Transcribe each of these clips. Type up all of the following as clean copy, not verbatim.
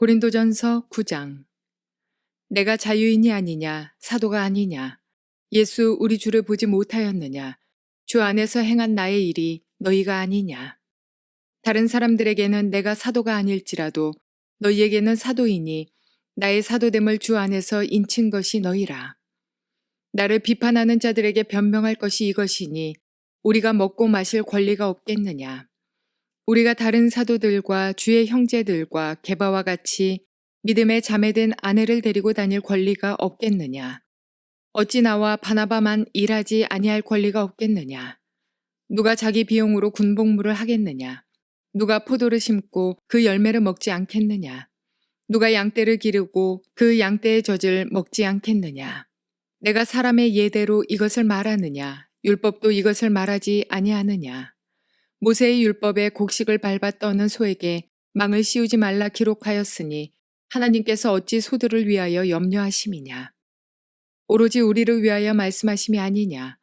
고린도전서 9장. 내가 자유인이 아니냐, 사도가 아니냐, 예수 우리 주를 보지 못하였느냐, 주 안에서 행한 나의 일이 너희가 아니냐. 다른 사람들에게는 내가 사도가 아닐지라도 너희에게는 사도이니 나의 사도됨을 주 안에서 인친 것이 너희라. 나를 비판하는 자들에게 변명할 것이 이것이니 우리가 먹고 마실 권리가 없겠느냐. 우리가 다른 사도들과 주의 형제들과 게바와 같이 믿음의 자매된 아내를 데리고 다닐 권리가 없겠느냐. 어찌 나와 바나바만 일하지 아니할 권리가 없겠느냐. 누가 자기 비용으로 군복무를 하겠느냐. 누가 포도를 심고 그 열매를 먹지 않겠느냐. 누가 양떼를 기르고 그 양떼의 젖을 먹지 않겠느냐. 내가 사람의 예대로 이것을 말하느냐. 율법도 이것을 말하지 아니하느냐. 모세의 율법에 곡식을 밟아 떠는 소에게 망을 씌우지 말라 기록하였으니 하나님께서 어찌 소들을 위하여 염려하심이냐. 오로지 우리를 위하여 말씀하심이 아니냐.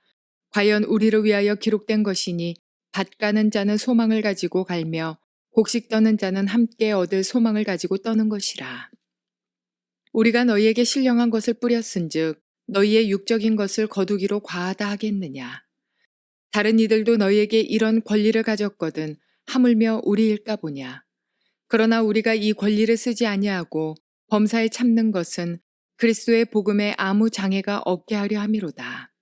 과연 우리를 위하여 기록된 것이니 밭 가는 자는 소망을 가지고 갈며 곡식 떠는 자는 함께 얻을 소망을 가지고 떠는 것이라. 우리가 너희에게 신령한 것을 뿌렸은즉 너희의 육적인 것을 거두기로 과하다 하겠느냐. 다른 이들도 너희에게 이런 권리를 가졌거든 하물며 우리일까 보냐. 그러나 우리가 이 권리를 쓰지 아니하고 범사에 참는 것은 그리스도의 복음에 아무 장애가 없게 하려 함이로다.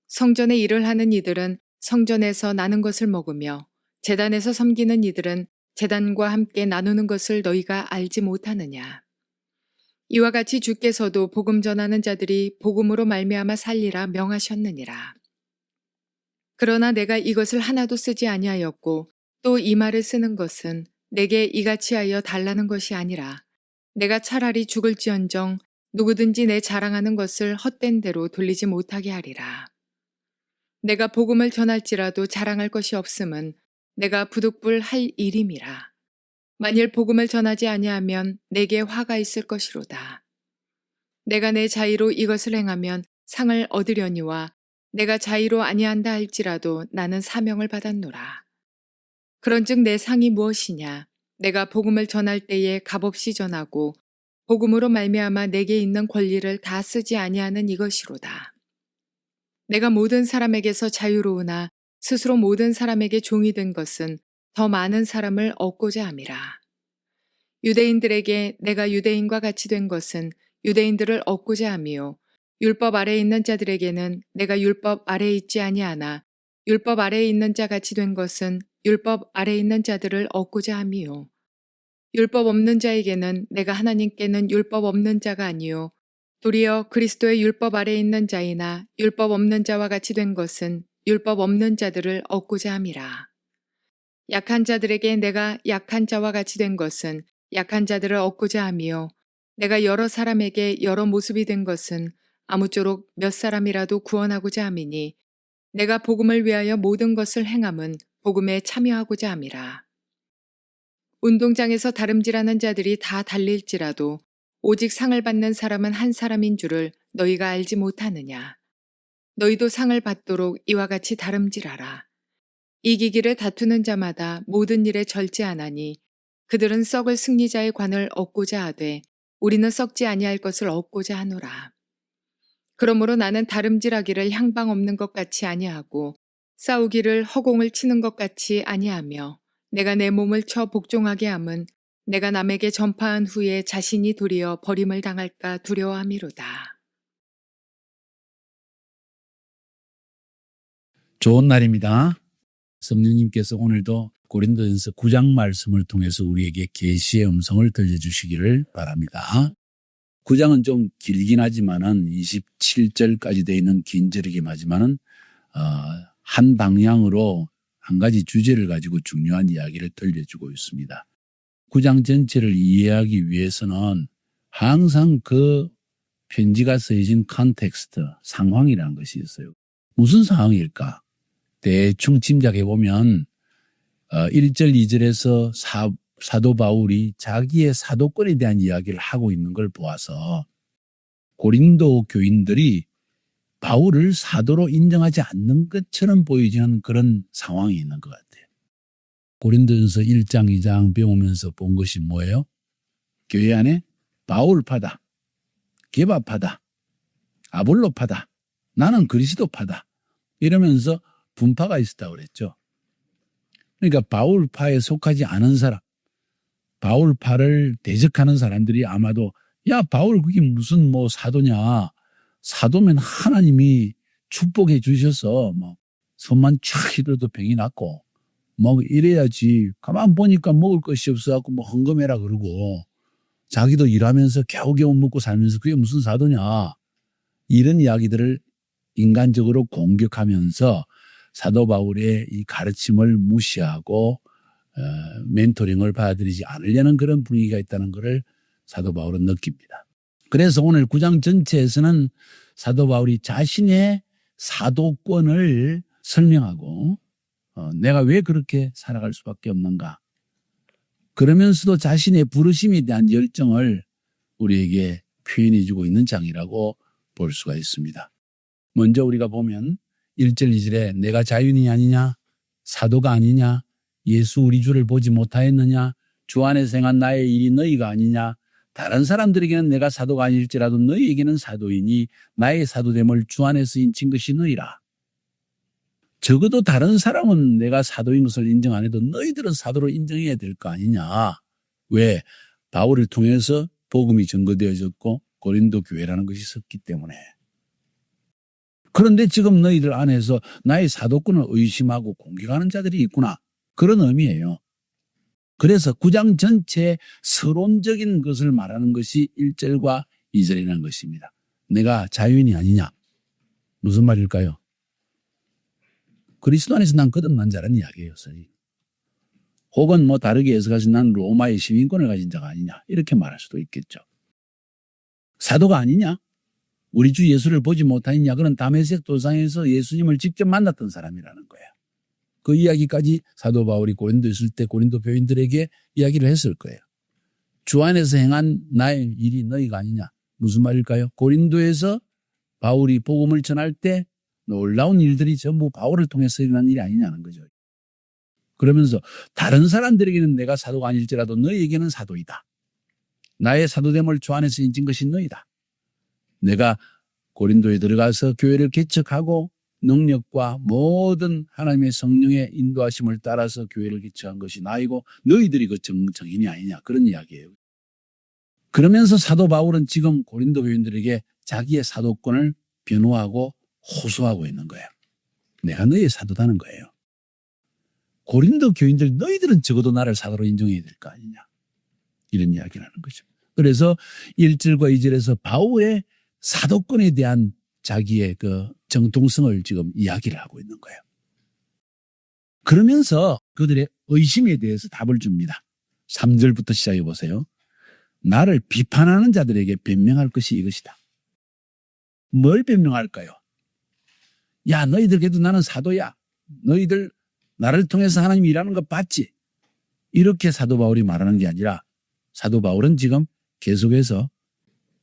성전의 일을 하는 이들은 성전에서 나는 것을 먹으며 제단에서 섬기는 이들은 제단과 함께 나누는 것을 너희가 알지 못하느냐. 이와 같이 주께서도 복음 전하는 자들이 복음으로 말미암아 살리라 명하셨느니라. 그러나 내가 이것을 하나도 쓰지 아니하였고 또 이 말을 쓰는 것은 내게 이같이 하여 달라는 것이 아니라 내가 차라리 죽을지언정 누구든지 내 자랑하는 것을 헛된 대로 돌리지 못하게 하리라. 내가 복음을 전할지라도 자랑할 것이 없음은 내가 부득불 할 일임이라. 만일 복음을 전하지 아니하면 내게 화가 있을 것이로다. 내가 내 자의로 이것을 행하면 상을 얻으려니와 내가 자의로 아니한다 할지라도 나는 사명을 받았노라. 그런즉 내 상이 무엇이냐? 내가 복음을 전할 때에 값없이 전하고 복음으로 말미암아 내게 있는 권리를 다 쓰지 아니하는 이것이로다. 내가 모든 사람에게서 자유로우나 스스로 모든 사람에게 종이 된 것은 더 많은 사람을 얻고자 함이라. 유대인들에게 내가 유대인과 같이 된 것은 유대인들을 얻고자 함이요. 율법 아래에 있는 자들에게는 내가 율법 아래에 있지 아니하나 율법 아래에 있는 자 같이 된 것은 율법 아래에 있는 자들을 얻고자 함이요. 율법 없는 자에게는 내가 하나님께는 율법 없는 자가 아니요. 도리어 그리스도의 율법 아래에 있는 자이나 율법 없는 자와 같이 된 것은 율법 없는 자들을 얻고자 함이라. 약한 자들에게 내가 약한 자와 같이 된 것은 약한 자들을 얻고자 함이요. 내가 여러 사람에게 여러 모습이 된 것은 아무쪼록 몇 사람이라도 구원하고자 함이니 내가 복음을 위하여 모든 것을 행함은 복음에 참여하고자 함이라. 운동장에서 다름질하는 자들이 다 달릴지라도 오직 상을 받는 사람은 한 사람인 줄을 너희가 알지 못하느냐. 너희도 상을 받도록 이와 같이 다름질하라. 이기기를 다투는 자마다 모든 일에 절제하나니 그들은 썩을 승리자의 관을 얻고자 하되 우리는 썩지 아니할 것을 얻고자 하노라. 그러므로 나는 다름질하기를 향방 없는 것 같이 아니하고 싸우기를 허공을 치는 것 같이 아니하며 내가 내 몸을 쳐 복종하게 함은 내가 남에게 전파한 후에 자신이 도리어 버림을 당할까 두려워함이로다. 좋은 날입니다. 성령님께서 오늘도 고린도전서 9장 말씀을 통해서 우리에게 계시의 음성을 들려주시기를 바랍니다. 9장은 좀 길긴 하지만은 27절까지 되어 있는 긴 절이긴 하지만은 한 방향으로 한 가지 주제를 가지고 중요한 이야기를 들려주고 있습니다. 9장 전체를 이해하기 위해서는 항상 그 편지가 쓰여진 컨텍스트, 상황이라는 것이 있어요. 무슨 상황일까? 대충 짐작해 보면 1절, 2절에서 사도 바울이 자기의 사도권에 대한 이야기를 하고 있는 걸 보아서 고린도 교인들이 바울을 사도로 인정하지 않는 것처럼 보이지는 그런 상황이 있는 것 같아요. 고린도전서 1장, 2장 배우면서 본 것이 뭐예요? 교회 안에 바울파다, 게바파다, 아볼로파다, 나는 그리스도파다 이러면서 분파가 있었다고 그랬죠. 그러니까 바울파에 속하지 않은 사람, 바울파를 대적하는 사람들이 아마도 야 바울 그게 무슨 뭐 사도냐, 사도면 하나님이 축복해 주셔서 뭐 손만 촥 휘둘러도 병이 낫고 뭐 이래야지 가만 보니까 먹을 것이 없어갖고 뭐 헌금해라 그러고 자기도 일하면서 겨우겨우 먹고 살면서 그게 무슨 사도냐 이런 이야기들을 인간적으로 공격하면서 사도 바울의 이 가르침을 무시하고 멘토링을 받아들이지 않으려는 그런 분위기가 있다는 것을 사도 바울은 느낍니다. 그래서 오늘 9장 전체에서는 사도 바울이 자신의 사도권을 설명하고 내가 왜 그렇게 살아갈 수밖에 없는가. 그러면서도 자신의 부르심에 대한 열정을 우리에게 표현해 주고 있는 장이라고 볼 수가 있습니다. 먼저 우리가 보면 1절 2절에 내가 자유인이 아니냐, 사도가 아니냐, 예수 우리 주를 보지 못하였느냐, 주 안에서 행한 나의 일이 너희가 아니냐, 다른 사람들에게는 내가 사도가 아닐지라도 너희에게는 사도이니 나의 사도됨을 주 안에서 인친 것이 너희라. 적어도 다른 사람은 내가 사도인 것을 인정 안 해도 너희들은 사도로 인정해야 될 거 아니냐. 왜? 바울을 통해서 복음이 증거되어졌고 고린도 교회라는 것이 섰기 때문에. 그런데 지금 너희들 안에서 나의 사도권을 의심하고 공격하는 자들이 있구나. 그런 의미예요. 그래서 9장 전체의 서론적인 것을 말하는 것이 1절과 2절이라는 것입니다. 내가 자유인이 아니냐. 무슨 말일까요? 그리스도 안에서 난 거듭난 자라는 이야기예요. 혹은 뭐 다르게 해석해서 난 로마의 시민권을 가진 자가 아니냐. 이렇게 말할 수도 있겠죠. 사도가 아니냐? 우리 주 예수를 보지 못하느냐? 그는 다메섹 도상에서 예수님을 직접 만났던 사람이라는 거예요. 그 이야기까지 사도 바울이 고린도에 있을 때 고린도 교인들에게 이야기를 했을 거예요. 주 안에서 행한 나의 일이 너희가 아니냐. 무슨 말일까요? 고린도에서 바울이 복음을 전할 때 놀라운 일들이 전부 바울을 통해서 일어난 일이 아니냐는 거죠. 그러면서 다른 사람들에게는 내가 사도가 아닐지라도 너희에게는 사도이다. 나의 사도됨을 주 안에서 인친 것이 너희다. 내가 고린도에 들어가서 교회를 개척하고 능력과 모든 하나님의 성령의 인도하심을 따라서 교회를 개척한 것이 나이고 너희들이 그 정인이 아니냐. 그런 이야기예요. 그러면서 사도 바울은 지금 고린도 교인들에게 자기의 사도권을 변호하고 호소하고 있는 거예요. 내가 너희의 사도다는 거예요. 고린도 교인들 너희들은 적어도 나를 사도로 인정해야 될 거 아니냐. 이런 이야기를 하는 거죠. 그래서 1절과 2절에서 바울의 사도권에 대한 자기의 그 정통성을 지금 이야기를 하고 있는 거예요. 그러면서 그들의 의심에 대해서 답을 줍니다. 3절부터 시작해 보세요. 나를 비판하는 자들에게 변명할 것이 이것이다. 뭘 변명할까요? 야, 너희들 그래도 나는 사도야. 너희들 나를 통해서 하나님이 일하는 거 봤지? 이렇게 사도 바울이 말하는 게 아니라 사도 바울은 지금 계속해서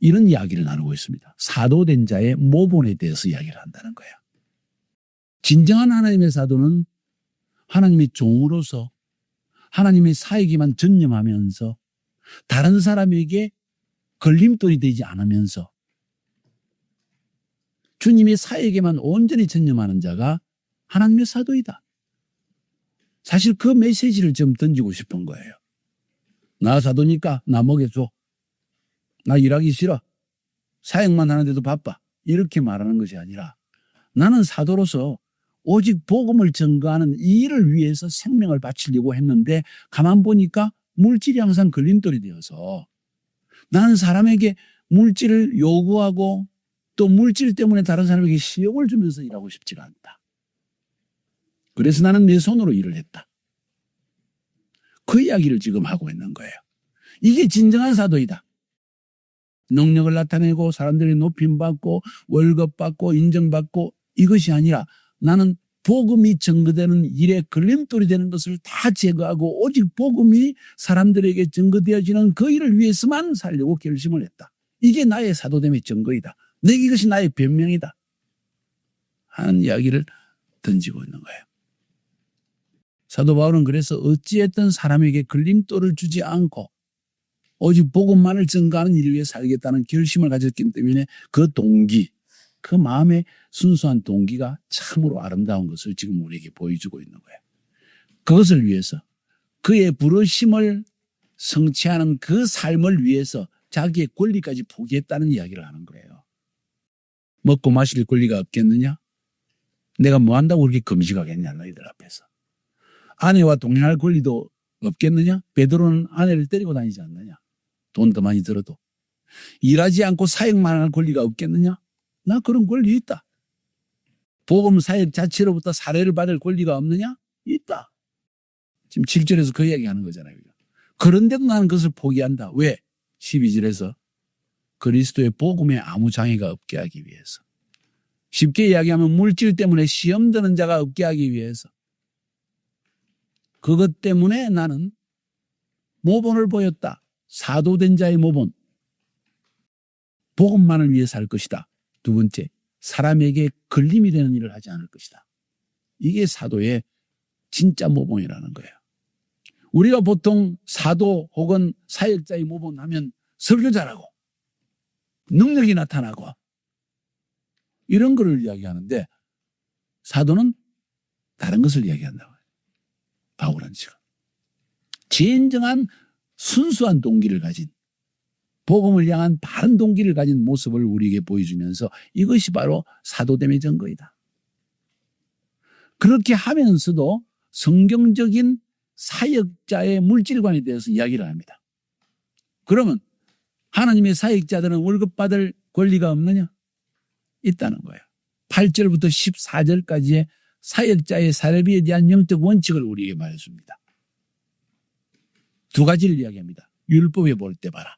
이런 이야기를 나누고 있습니다. 사도된 자의 모본에 대해서 이야기를 한다는 거예요. 진정한 하나님의 사도는 하나님의 종으로서 하나님의 사역에만 전념하면서 다른 사람에게 걸림돌이 되지 않으면서 주님의 사역에만 온전히 전념하는 자가 하나님의 사도이다. 사실 그 메시지를 좀 던지고 싶은 거예요. 나 사도니까 나 먹여줘. 나 일하기 싫어. 사역만 하는데도 바빠. 이렇게 말하는 것이 아니라 나는 사도로서 오직 복음을 전가하는 이 일을 위해서 생명을 바치려고 했는데 가만 보니까 물질이 항상 걸림돌이 되어서 나는 사람에게 물질을 요구하고 또 물질 때문에 다른 사람에게 시험을 주면서 일하고 싶지가 않다. 그래서 나는 내 손으로 일을 했다. 그 이야기를 지금 하고 있는 거예요. 이게 진정한 사도이다. 능력을 나타내고 사람들이 높임받고 월급받고 인정받고 이것이 아니라 나는 복음이 증거되는 일에 걸림돌이 되는 것을 다 제거하고 오직 복음이 사람들에게 증거되어지는 그 일을 위해서만 살려고 결심을 했다. 이게 나의 사도됨의 증거이다. 이것이 나의 변명이다. 하는 이야기를 던지고 있는 거예요. 사도 바울은 그래서 어찌했든 사람에게 걸림돌을 주지 않고 오직 복음만을 증거하는 일을 위해 살겠다는 결심을 가졌기 때문에 그 동기, 그 마음의 순수한 동기가 참으로 아름다운 것을 지금 우리에게 보여주고 있는 거예요. 그것을 위해서 그의 부르심을 성취하는 그 삶을 위해서 자기의 권리까지 포기했다는 이야기를 하는 거예요. 먹고 마실 권리가 없겠느냐? 내가 뭐 한다고 그렇게 금식하겠냐 너희들 앞에서. 아내와 동행할 권리도 없겠느냐? 베드로는 아내를 때리고 다니지 않느냐? 돈 더 많이 들어도. 일하지 않고 사역만 할 권리가 없겠느냐? 나 그런 권리 있다. 복음 사역 자체로부터 사례를 받을 권리가 없느냐? 있다. 지금 7절에서 그 이야기하는 거잖아요. 그런데도 나는 그것을 포기한다. 왜? 12절에서 그리스도의 복음에 아무 장애가 없게 하기 위해서. 쉽게 이야기하면 물질 때문에 시험 드는 자가 없게 하기 위해서. 그것 때문에 나는 모본을 보였다. 사도된 자의 모본. 복음만을 위해 살 것이다. 두 번째, 사람에게 걸림이 되는 일을 하지 않을 것이다. 이게 사도의 진짜 모본이라는 거예요. 우리가 보통 사도 혹은 사역자의 모본하면 설교 잘하고 능력이 나타나고 이런 거를 이야기하는데 사도는 다른 것을 이야기한다고 해요. 바울은 지금 진정한 순수한 동기를 가진 복음을 향한 바른 동기를 가진 모습을 우리에게 보여주면서 이것이 바로 사도됨의 증거이다. 그렇게 하면서도 성경적인 사역자의 물질관에 대해서 이야기를 합니다. 그러면 하나님의 사역자들은 월급 받을 권리가 없느냐? 있다는 거예요. 8절부터 14절까지의 사역자의 사례비에 대한 영적 원칙을 우리에게 말해줍니다. 두 가지를 이야기합니다. 율법에 볼 때 봐라.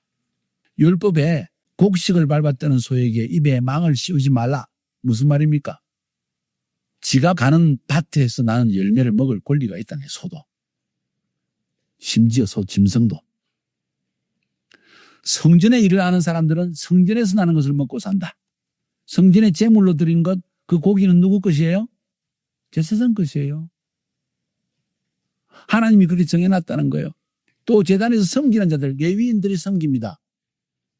율법에 곡식을 밟았다는 소에게 입에 망을 씌우지 말라. 무슨 말입니까? 지가 가는 밭에서 나는 열매를 먹을 권리가 있다는 거예요. 소도. 심지어 소 짐승도. 성전의 일을 하는 사람들은 성전에서 나는 것을 먹고 산다. 성전에 제물로 드린 것, 그 고기는 누구 것이에요? 제사장 것이에요. 하나님이 그렇게 정해놨다는 거예요. 또 제단에서 섬기는 자들, 레위인들이 섬깁니다.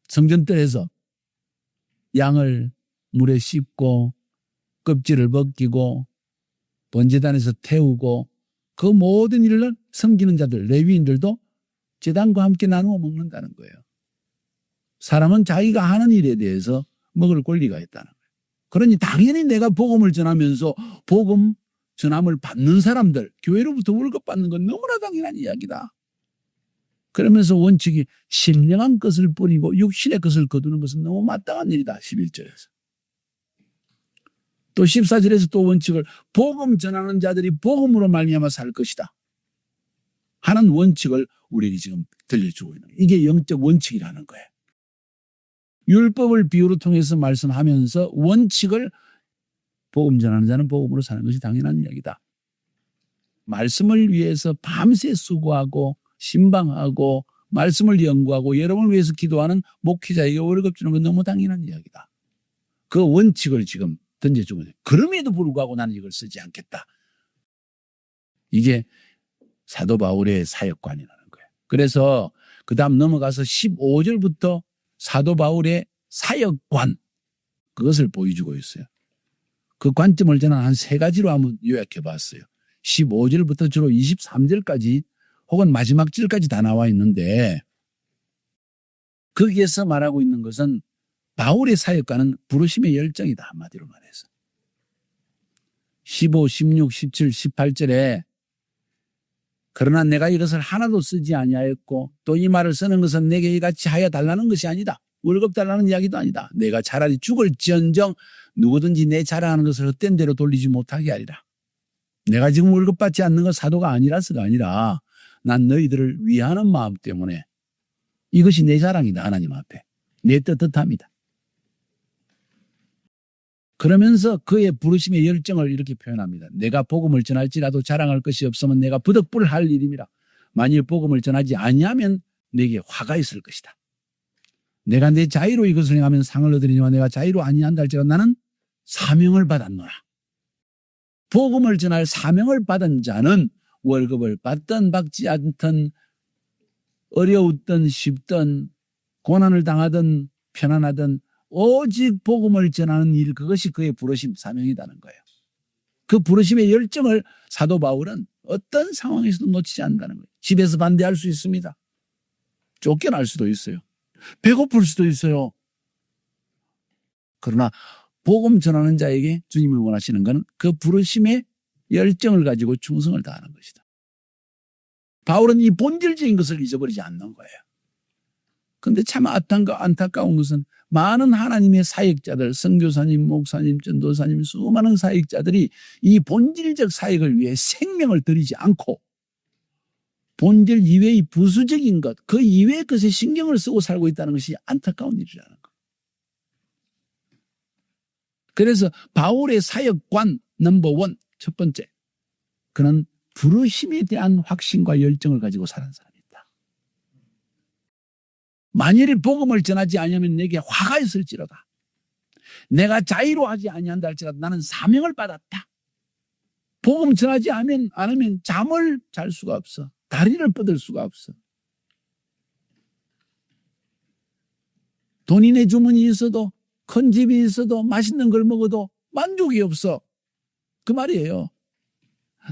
성전뜰에서 양을 물에 씻고 껍질을 벗기고 번제단에서 태우고 그 모든 일을 섬기는 자들, 레위인들도 제단과 함께 나누어 먹는다는 거예요. 사람은 자기가 하는 일에 대해서 먹을 권리가 있다는 거예요. 그러니 당연히 내가 복음을 전하면서 복음 전함을 받는 사람들, 교회로부터 월급 받는 건 너무나 당연한 이야기다. 그러면서 원칙이 신령한 것을 뿌리고 육신의 것을 거두는 것은 너무 마땅한 일이다. 11절에서. 또 14절에서 또 원칙을 복음 전하는 자들이 복음으로 말미암아 살 것이다 하는 원칙을 우리에게 지금 들려주고 있는 거예요. 이게 영적 원칙이라는 거예요. 율법을 비유로 통해서 말씀하면서 원칙을 복음 전하는 자는 복음으로 사는 것이 당연한 이야기다. 말씀을 위해서 밤새 수고하고 신방하고 말씀을 연구하고 여러분을 위해서 기도하는 목회자에게 월급 주는 건 너무 당연한 이야기다. 그 원칙을 지금 던져주고 있어요. 그럼에도 불구하고 나는 이걸 쓰지 않겠다. 이게 사도 바울의 사역관이라는 거예요. 그래서 그 다음 넘어가서 15절부터 사도 바울의 사역관, 그것을 보여주고 있어요. 그 관점을 저는 한 세 가지로 한번 요약해 봤어요. 15절부터 주로 23절까지 혹은 마지막 절까지 다 나와 있는데 거기에서 말하고 있는 것은 바울의 사역과는 부르심의 열정이다. 한마디로 말해서. 15, 16, 17, 18절에 그러나 내가 이것을 하나도 쓰지 아니하였고 또 이 말을 쓰는 것은 내게 이같이 하여 달라는 것이 아니다. 월급 달라는 이야기도 아니다. 내가 차라리 죽을지언정 누구든지 내 자랑하는 것을 헛된 대로 돌리지 못하게 하리라. 내가 지금 월급 받지 않는 건 사도가 아니라서가 아니라 난 너희들을 위하는 마음 때문에 이것이 내 자랑이다. 하나님 앞에. 내 떳떳함이다. 그러면서 그의 부르심의 열정을 이렇게 표현합니다. 내가 복음을 전할지라도 자랑할 것이 없으면 내가 부득불할 일임이라. 만일 복음을 전하지 아니하면 내게 화가 있을 것이다. 내가 내 자의로 이것을 행하면 상을 얻으리니와 내가 자의로 아니한다 할지라도 나는 사명을 받았노라. 복음을 전할 사명을 받은 자는 월급을 받든 받지 않든 어려웠든 쉽든 고난을 당하든 편안하든 오직 복음을 전하는 일, 그것이 그의 부르심 사명이라는 거예요. 그 부르심의 열정을 사도 바울은 어떤 상황에서도 놓치지 않는다는 거예요. 집에서 반대할 수 있습니다. 쫓겨날 수도 있어요. 배고플 수도 있어요. 그러나 복음 전하는 자에게 주님이 원하시는 것은 그 부르심의 열정을 가지고 충성을 다하는 것이다. 바울은 이 본질적인 것을 잊어버리지 않는 거예요. 그런데 참 안타까운 것은 많은 하나님의 사역자들, 선교사님, 목사님, 전도사님, 수많은 사역자들이 이 본질적 사역을 위해 생명을 들이지 않고 본질 이외의 부수적인 것, 그 이외의 것에 신경을 쓰고 살고 있다는 것이 안타까운 일이라는 것. 그래서 바울의 사역관 넘버원, 첫 번째, 그는 부르심에 대한 확신과 열정을 가지고 사는 사람이다. 만일에 복음을 전하지 아니하면 내게 화가 있을지로다. 내가 자유로하지 아니한다 할지라도 나는 사명을 받았다. 복음 전하지 않으면 잠을 잘 수가 없어. 다리를 뻗을 수가 없어. 돈이 주머니에 있어도, 큰 집이 있어도, 맛있는 걸 먹어도 만족이 없어. 그 말이에요.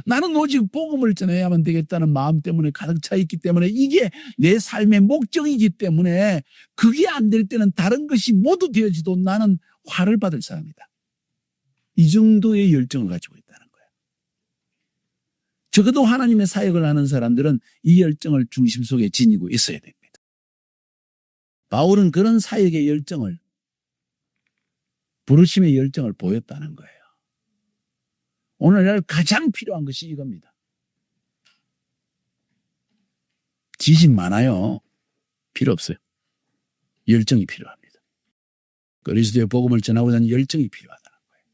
나는 오직 복음을 전해야만 되겠다는 마음 때문에 가득 차 있기 때문에 이게 내 삶의 목적이기 때문에 그게 안 될 때는 다른 것이 모두 되어지도 나는 화를 받을 사람이다. 이 정도의 열정을 가지고 있다는 거예요. 적어도 하나님의 사역을 하는 사람들은 이 열정을 중심 속에 지니고 있어야 됩니다. 바울은 그런 사역의 열정을, 부르심의 열정을 보였다는 거예요. 오늘날 가장 필요한 것이 이겁니다. 지식 많아요. 필요 없어요. 열정이 필요합니다. 그리스도의 복음을 전하고자 하는 열정이 필요하다는 거예요.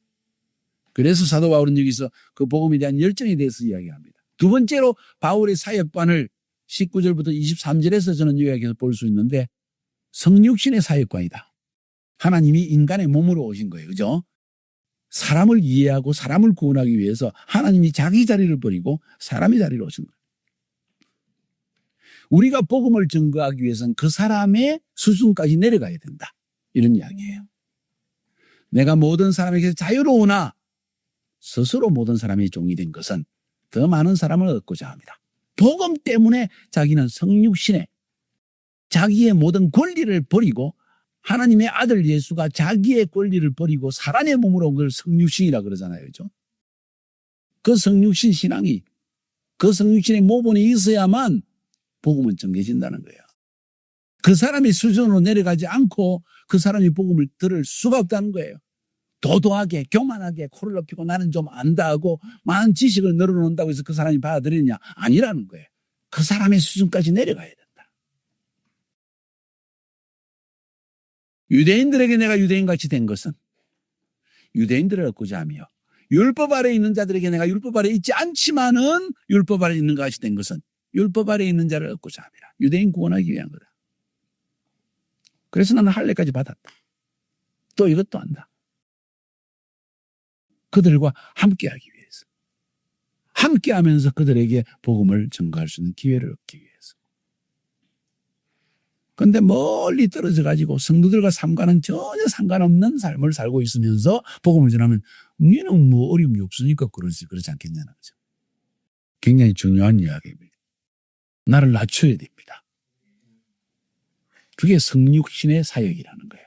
그래서 사도 바울은 여기서 그 복음에 대한 열정에 대해서 이야기합니다. 두 번째로 바울의 사역관을 19절부터 23절에서 저는 요약해서 볼 수 있는데 성육신의 사역관이다. 하나님이 인간의 몸으로 오신 거예요. 그죠? 사람을 이해하고 사람을 구원하기 위해서 하나님이 자기 자리를 버리고 사람의 자리로 오신 거예요. 우리가 복음을 전거하기 위해서는 그 사람의 수준까지 내려가야 된다. 이런 이야기예요. 내가 모든 사람에게 자유로우나 스스로 모든 사람의 종이 된 것은 더 많은 사람을 얻고자 합니다. 복음 때문에 자기는 성육신에 자기의 모든 권리를 버리고 하나님의 아들 예수가 자기의 권리를 버리고 사람의 몸으로 온 걸 성육신이라 그러잖아요. 그죠? 그 성육신 신앙이 그 성육신의 모본이 있어야만 복음은 전개진다는 거예요. 그 사람의 수준으로 내려가지 않고 그 사람이 복음을 들을 수가 없다는 거예요. 도도하게 교만하게 코를 높이고 나는 좀 안다 하고 많은 지식을 늘어놓는다고 해서 그 사람이 받아들이느냐? 아니라는 거예요. 그 사람의 수준까지 내려가야 된다. 유대인들에게 내가 유대인같이 된 것은 유대인들을 얻고자 하며 율법 아래에 있는 자들에게 내가 율법 아래에 있지 않지만은 율법 아래에 있는 것 같이 된 것은 율법 아래에 있는 자를 얻고자 합니다. 유대인 구원하기 위한 거다. 그래서 나는 할례까지 받았다. 또 이것도 한다. 그들과 함께하기 위해서. 함께하면서 그들에게 복음을 전가할 수 있는 기회를 얻기 위해서. 그런데 멀리 떨어져 가지고 성도들과 삶과는 전혀 상관없는 삶을 살고 있으면서 복음을 전하면 니는 뭐 어려움이 없으니까 그러지 않겠냐는 거죠. 굉장히 중요한 이야기입니다. 나를 낮춰야 됩니다. 그게 성육신의 사역이라는 거예요.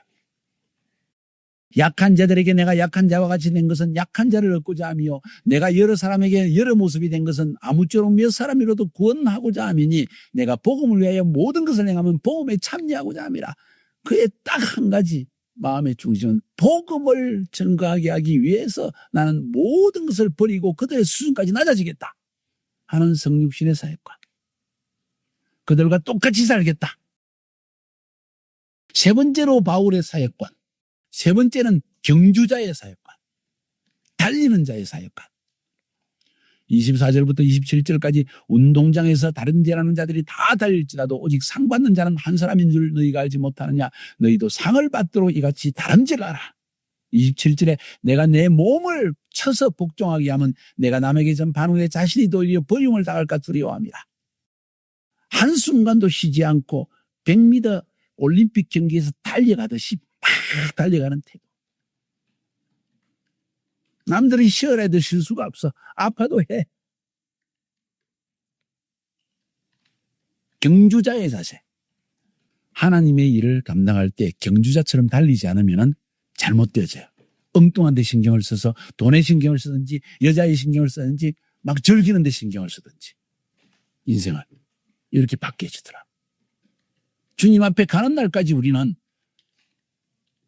약한 자들에게 내가 약한 자와 같이 된 것은 약한 자를 얻고자 하며 내가 여러 사람에게 여러 모습이 된 것은 아무쪼록 몇 사람이라도 구원하고자 함이니 내가 복음을 위하여 모든 것을 행하면 복음에 참여하고자 함이라. 그의 딱 한 가지 마음의 중심은 복음을 전가하게 하기 위해서 나는 모든 것을 버리고 그들의 수준까지 낮아지겠다 하는 성육신의 사역관. 그들과 똑같이 살겠다. 세 번째로 바울의 사역관. 세 번째는 경주자의 사역관, 달리는 자의 사역관. 24절부터 27절까지 운동장에서 다른 일하는 자들이 다 달릴지라도 오직 상 받는 자는 한 사람인 줄 너희가 알지 못하느냐. 너희도 상을 받도록 이같이 다름질하라. 27절에 내가 내 몸을 쳐서 복종하게 하면 내가 남에게 전파하는 자신이 도리어 버림을 당할까 두려워합니다. 한순간도 쉬지 않고 100m 올림픽 경기에서 달려가듯이 팍 달려가는 태도. 남들이 쉬어라 해도 쉴 수가 없어. 아파도 해. 경주자의 자세. 하나님의 일을 감당할 때 경주자처럼 달리지 않으면 잘못되어져요. 엉뚱한 데 신경을 써서 돈에 신경을 쓰든지 여자의 신경을 쓰든지 막 즐기는 데 신경을 쓰든지 인생을 이렇게 바뀌어지더라. 주님 앞에 가는 날까지 우리는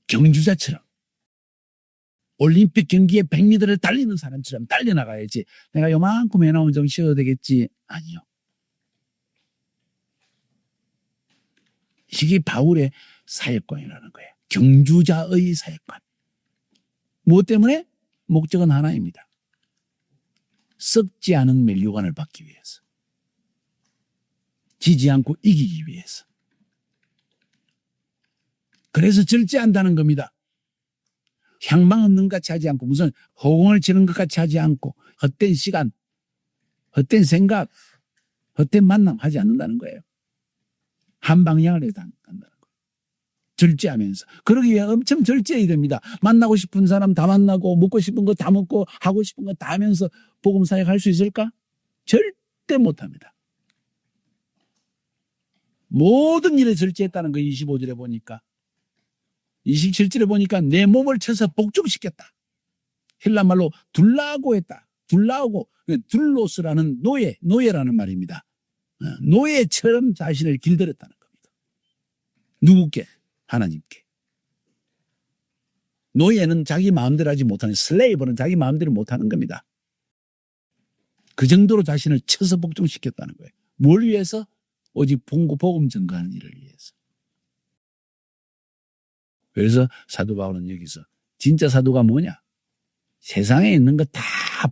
경주자처럼 올림픽 경기에 100m를 달리는 사람처럼 달려나가야지. 내가 요만큼 해나오면 좀 쉬어도 되겠지. 아니요. 이게 바울의 사역관이라는 거예요. 경주자의 사역관. 무엇 때문에? 목적은 하나입니다. 썩지 않은 멜류관을 받기 위해서. 지지 않고 이기기 위해서. 그래서 절제한다는 겁니다. 향방 없는 것 같이 하지 않고 무슨 허공을 치는 것 같이 하지 않고 헛된 시간, 헛된 생각, 헛된 만남 하지 않는다는 거예요. 한 방향을 해서 간다는 거예요. 절제하면서. 그러기 위해 엄청 절제해야 됩니다. 만나고 싶은 사람 다 만나고 먹고 싶은 거 다 먹고 하고 싶은 거 다 하면서 복음 사역할 수 있을까? 절대 못합니다. 모든 일에 절제했다는 거 25절에 보니까. 27절에 보니까 내 몸을 쳐서 복종시켰다. 헬라 말로 둘라고 했다. 둘라고, 둘로스라는 노예라는 말입니다. 노예처럼 자신을 길들였다는 겁니다. 누구께? 하나님께. 노예는 자기 마음대로 하지 못하는, 슬레이브는 자기 마음대로 못하는 겁니다. 그 정도로 자신을 쳐서 복종시켰다는 거예요. 뭘 위해서? 오직 복음 전가하는 일을 위해서. 그래서 사도 바울은 여기서 진짜 사도가 뭐냐? 세상에 있는 거 다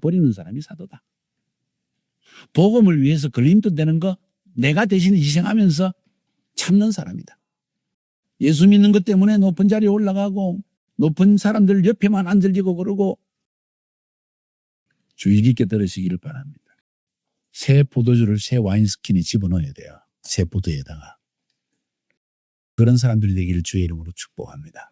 버리는 사람이 사도다. 복음을 위해서 걸림돌 되는 거 내가 대신 희생하면서 참는 사람이다. 예수 믿는 것 때문에 높은 자리에 올라가고 높은 사람들 옆에만 앉으려고 그러고 주의 깊게 들으시기를 바랍니다. 새 포도주를 새 와인스킨에 집어넣어야 돼요. 새 포도에다가. 그런 사람들이 되기를 주의 이름으로 축복합니다.